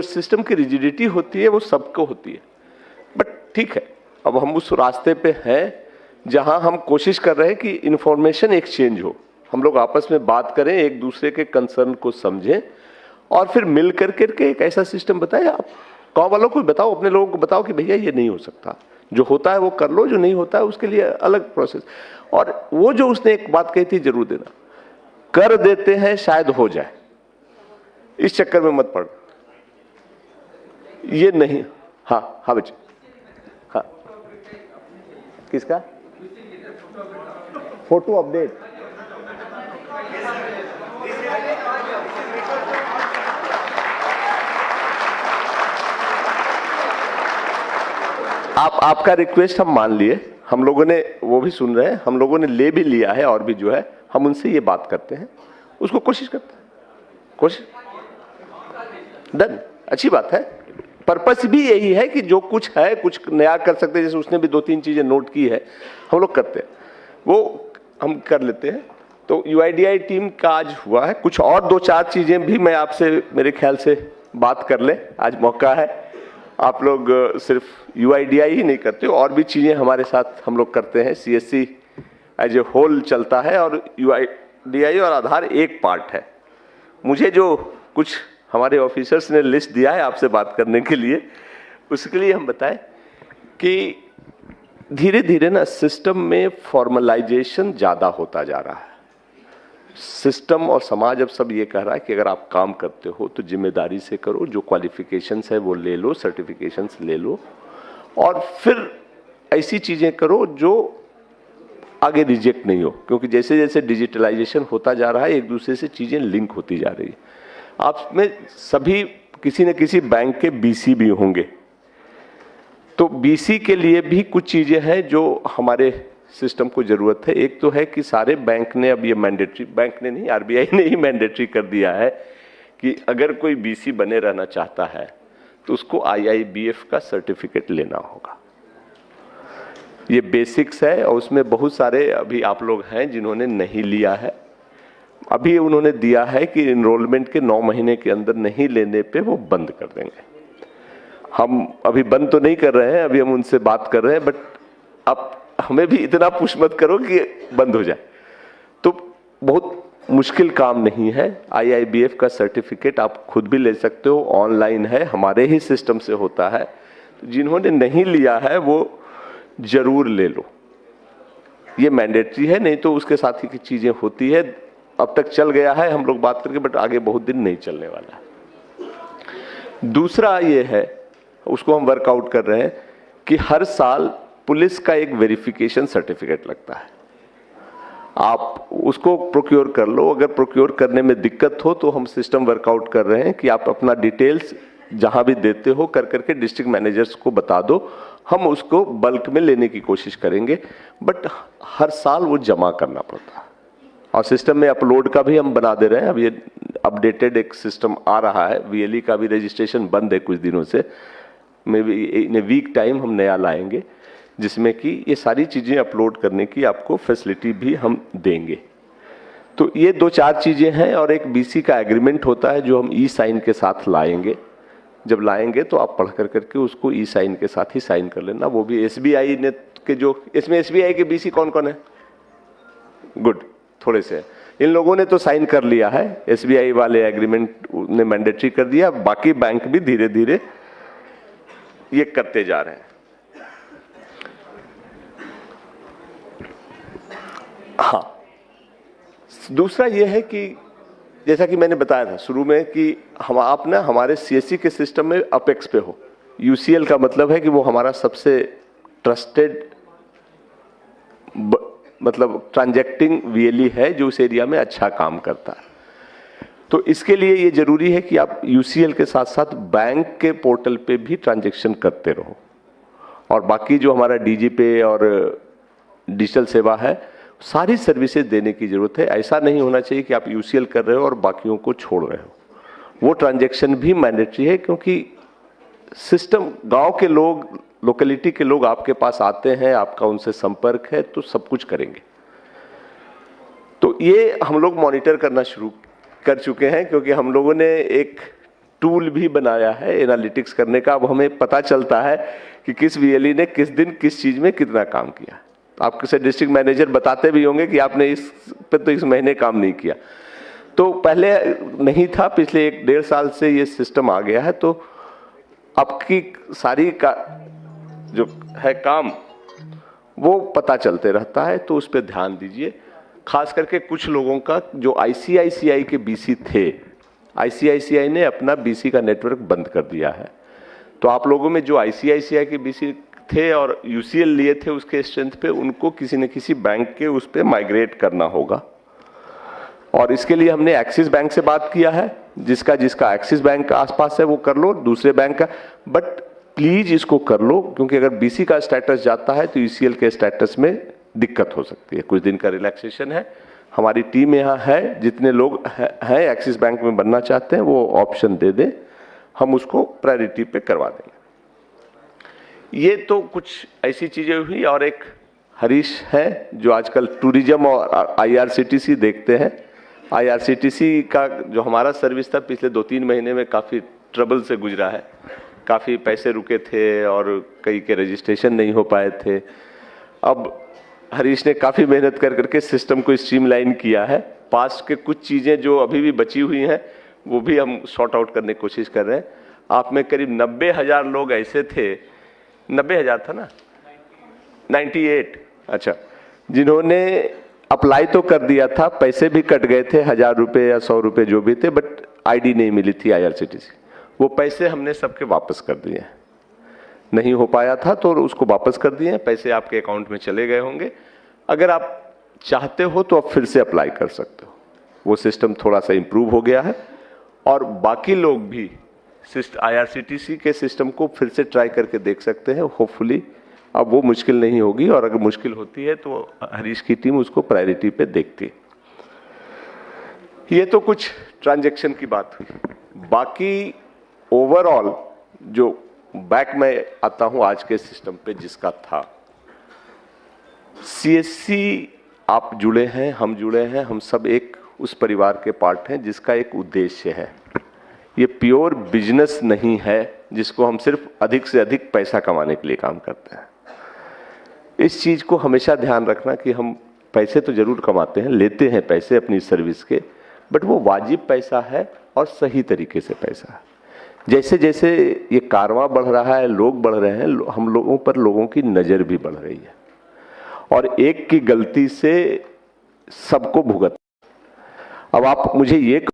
System की rigidity होती है वो सबको होती है, बट ठीक है, अब हम उस रास्ते पे हैं जहां हम कोशिश कर रहे हैं कि इंफॉर्मेशन एक्सचेंज हो, हम लोग आपस में बात करें, एक दूसरे के कंसर्न को समझें और फिर मिल करके एक ऐसा सिस्टम बताएं। आप गाँव वालों को बताओ, अपने लोगों को बताओ कि भैया ये नहीं हो सकता, जो होता है वो कर लो, जो नहीं होता है उसके लिए अलग प्रोसेस। और वो जो उसने एक बात कही थी जरूर देना, कर देते हैं शायद हो जाए, इस चक्कर में मत पड़, ये नहीं। हाँ हाँ बच्चे, हाँ किसका फोटो अपडेट? आपका रिक्वेस्ट हम मान लिए, हम लोगों ने वो भी सुन रहे हैं, हम लोगों ने ले भी लिया है, और भी जो है हम उनसे ये बात करते हैं, उसको कोशिश करते हैं, कोशिश डन, अच्छी बात है। पर्पस भी यही है कि जो कुछ है कुछ नया कर सकते हैं, जैसे उसने भी 2-3 चीजें नोट की है, हम लोग करते हैं वो हम कर लेते हैं। तो यूआईडीआई टीम का आज हुआ है, कुछ और 2-4 चीजें भी मैं आपसे मेरे ख्याल से बात कर ले, आज मौका है। आप लोग सिर्फ यूआईडीआई ही नहीं करते, और भी चीजें हमारे साथ हम लोग करते हैं, सीएससी एज ए होल चलता है और यूआईडीआई और आधार एक पार्ट है। मुझे जो कुछ हमारे ऑफिसर्स ने लिस्ट दिया है आपसे बात करने के लिए, उसके लिए हम बताएं कि धीरे धीरे ना सिस्टम में फॉर्मलाइजेशन ज्यादा होता जा रहा है। सिस्टम और समाज अब सब ये कह रहा है कि अगर आप काम करते हो तो जिम्मेदारी से करो, जो क्वालिफिकेशंस है वो ले लो, सर्टिफिकेशंस ले लो, और फिर ऐसी चीजें करो जो आगे रिजेक्ट नहीं हो, क्योंकि जैसे जैसे डिजिटलाइजेशन होता जा रहा है एक दूसरे से चीजें लिंक होती जा रही है। आप में सभी किसी न किसी बैंक के बीसी भी होंगे, तो बीसी के लिए भी कुछ चीजें हैं जो हमारे सिस्टम को जरूरत है। एक तो है कि सारे बैंक ने अब ये मैंडेटरी, बैंक ने नहीं आरबीआई ने ही मैंडेटरी कर दिया है कि अगर कोई बीसी बने रहना चाहता है तो उसको आईआईबीएफ का सर्टिफिकेट लेना होगा। ये बेसिक्स है और उसमें बहुत सारे अभी आप लोग हैं जिन्होंने नहीं लिया है। अभी उन्होंने दिया है कि इनरोलमेंट के 9 महीने के अंदर नहीं लेने पे वो बंद कर देंगे। हम अभी बंद तो नहीं कर रहे हैं, अभी हम उनसे बात कर रहे हैं, बट अब हमें भी इतना पुश मत करो कि बंद हो जाए। तो बहुत मुश्किल काम नहीं है, आईआईबीएफ का सर्टिफिकेट आप खुद भी ले सकते हो, ऑनलाइन है, हमारे ही सिस्टम से होता है। जिन्होंने नहीं लिया है वो जरूर ले लो, ये मैंडेटरी है, नहीं तो उसके साथ ही की चीजें होती है। अब तक चल गया है हम लोग बात करके, बट आगे बहुत दिन नहीं चलने वाला है। दूसरा ये है, उसको हम वर्कआउट कर रहे हैं कि हर साल पुलिस का एक वेरिफिकेशन सर्टिफिकेट लगता है, आप उसको प्रोक्योर कर लो। अगर प्रोक्योर करने में दिक्कत हो तो हम सिस्टम वर्कआउट कर रहे हैं कि आप अपना डिटेल्स जहां भी देते हो कर करके डिस्ट्रिक्ट मैनेजर्स को बता दो, हम उसको बल्क में लेने की कोशिश करेंगे, बट हर साल वो जमा करना पड़ता है। और सिस्टम में अपलोड का भी हम बना दे रहे हैं, अब ये अपडेटेड एक सिस्टम आ रहा है। वीएलई का भी रजिस्ट्रेशन बंद है कुछ दिनों से, maybe in a week time हम नया लाएंगे जिसमें कि ये सारी चीजें अपलोड करने की आपको फैसिलिटी भी हम देंगे। तो ये 2-4 चीजें हैं, और एक बीसी का एग्रीमेंट होता है जो हम ई साइन के साथ लाएंगे। जब लाएंगे तो आप पढ़ कर करके उसको ई साइन के साथ ही साइन कर लेना। वो भी एसबीआई ने के जो, इसमें एसबीआई के बीसी कौन कौन है? गुड, थोड़े से इन लोगों ने तो साइन कर लिया है, एसबीआई वाले एग्रीमेंट ने मैंडेटरी कर दिया, बाकी बैंक भी धीरे धीरे ये करते जा रहे हैं। हाँ, दूसरा ये है कि जैसा कि मैंने बताया था शुरू में कि हम आप ना हमारे सीएससी के सिस्टम में अपेक्स पे हो। यूसीएल का मतलब है कि वो हमारा सबसे ट्रस्टेड मतलब ट्रांजैक्टिंग वीएलई है जो उस एरिया में अच्छा काम करता है। तो इसके लिए ये जरूरी है कि आप यूसीएल के साथ साथ बैंक के पोर्टल पे भी ट्रांजैक्शन करते रहो, और बाकी जो हमारा डीजी पे और डिजिटल सेवा है सारी सर्विसेज देने की जरूरत है। ऐसा नहीं होना चाहिए कि आप यूसीएल कर रहे हो और बाकियों को छोड़ रहे हो। वो ट्रांजैक्शन भी मैंडेटरी है, क्योंकि सिस्टम गांव के लोग, लोकेलिटी के लोग आपके पास आते हैं, आपका उनसे संपर्क है, तो सब कुछ करेंगे। तो ये हम लोग मॉनिटर करना शुरू कर चुके हैं, क्योंकि हम लोगों ने एक टूल भी बनाया है एनालिटिक्स करने का। अब हमें पता चलता है कि किस वीएलई ने किस दिन किस चीज में कितना काम किया। आप किसी डिस्ट्रिक्ट मैनेजर बताते भी होंगे कि आपने इस पे तो इस महीने काम नहीं किया। तो पहले नहीं था, पिछले 1-1.5 साल से ये सिस्टम आ गया है। तो आपकी सारी का जो है काम वो पता चलते रहता है, तो उस पर ध्यान दीजिए। खास करके कुछ लोगों का जो आईसीआईसीआई के बीसी थे, आईसीआईसीआई ने अपना बीसी का नेटवर्क बंद कर दिया है। तो आप लोगों में जो आईसीआईसीआई के बीसी थे और यूसीएल लिए थे उसके स्ट्रेंथ पे, उनको किसी न किसी बैंक के उस पे माइग्रेट करना होगा। और इसके लिए हमने एक्सिस बैंक से बात किया है। जिसका एक्सिस बैंक का आसपास है वो कर लो, दूसरे बैंक का, बट प्लीज इसको कर लो, क्योंकि अगर बीसी का स्टेटस जाता है तो यूसीएल के स्टेटस में दिक्कत हो सकती है। कुछ दिन का रिलैक्सेशन है, हमारी टीम यहाँ है, जितने लोग हैं एक्सिस बैंक में बनना चाहते हैं वो ऑप्शन दे दें, हम उसको प्रायोरिटी पे करवा देंगे। ये तो कुछ ऐसी चीजें हुई। और एक हरीश है जो आजकल टूरिज्म और आईआरसीटीसी देखते हैं। आईआरसीटीसी का जो हमारा सर्विस था पिछले 2-3 महीने में काफी ट्रबल से गुजरा है। काफी पैसे रुके थे और कई के रजिस्ट्रेशन नहीं हो पाए थे। अब हरीश ने काफी मेहनत कर करके सिस्टम को स्ट्रीमलाइन किया है। पास्ट के कुछ चीजें जो अभी भी बची हुई हैं वो भी हम सॉर्ट आउट करने की कोशिश कर रहे हैं। आप में करीब 90,000 लोग ऐसे थे, 90,000 था ना, 98, अच्छा, जिन्होंने अप्लाई तो कर दिया था, पैसे भी कट गए थे, 1000 रुपये या 100 रुपये जो भी थे, बट आईडी नहीं मिली थी आईआरसीटीसी। वो पैसे हमने सबके वापस कर दिए हैं। नहीं हो पाया था तो उसको वापस कर दिए, पैसे आपके अकाउंट में चले गए होंगे। अगर आप चाहते हो तो आप फिर से अप्लाई कर सकते हो। वो सिस्टम थोड़ा सा इंप्रूव हो गया है और बाकी लोग भी आईआरसीटीसी के सिस्टम को फिर से ट्राई करके देख सकते हैं। होपफुली अब वो मुश्किल नहीं होगी, और अगर मुश्किल होती है तो हरीश की टीम उसको प्रायोरिटी पे देखती है। ये तो कुछ ट्रांजैक्शन की बात हुई। बाकी ओवरऑल जो बैक में आता हूं आज के सिस्टम पे जिसका था, सीएससी आप जुड़े हैं, हम जुड़े हैं, हम सब एक उस परिवार के पार्ट हैं जिसका एक उद्देश्य है। ये प्योर बिजनेस नहीं है जिसको हम सिर्फ अधिक से अधिक पैसा कमाने के लिए काम करते हैं। इस चीज को हमेशा ध्यान रखना कि हम पैसे तो जरूर कमाते हैं, लेते हैं पैसे अपनी सर्विस के, बट वो वाजिब पैसा है और सही तरीके से पैसा है। जैसे जैसे ये कारवां बढ़ रहा है, लोग बढ़ रहे हैं, हम लोगों पर लोगों की नजर भी बढ़ रही है, और एक की गलती से सबको भुगत। अब आप मुझे ये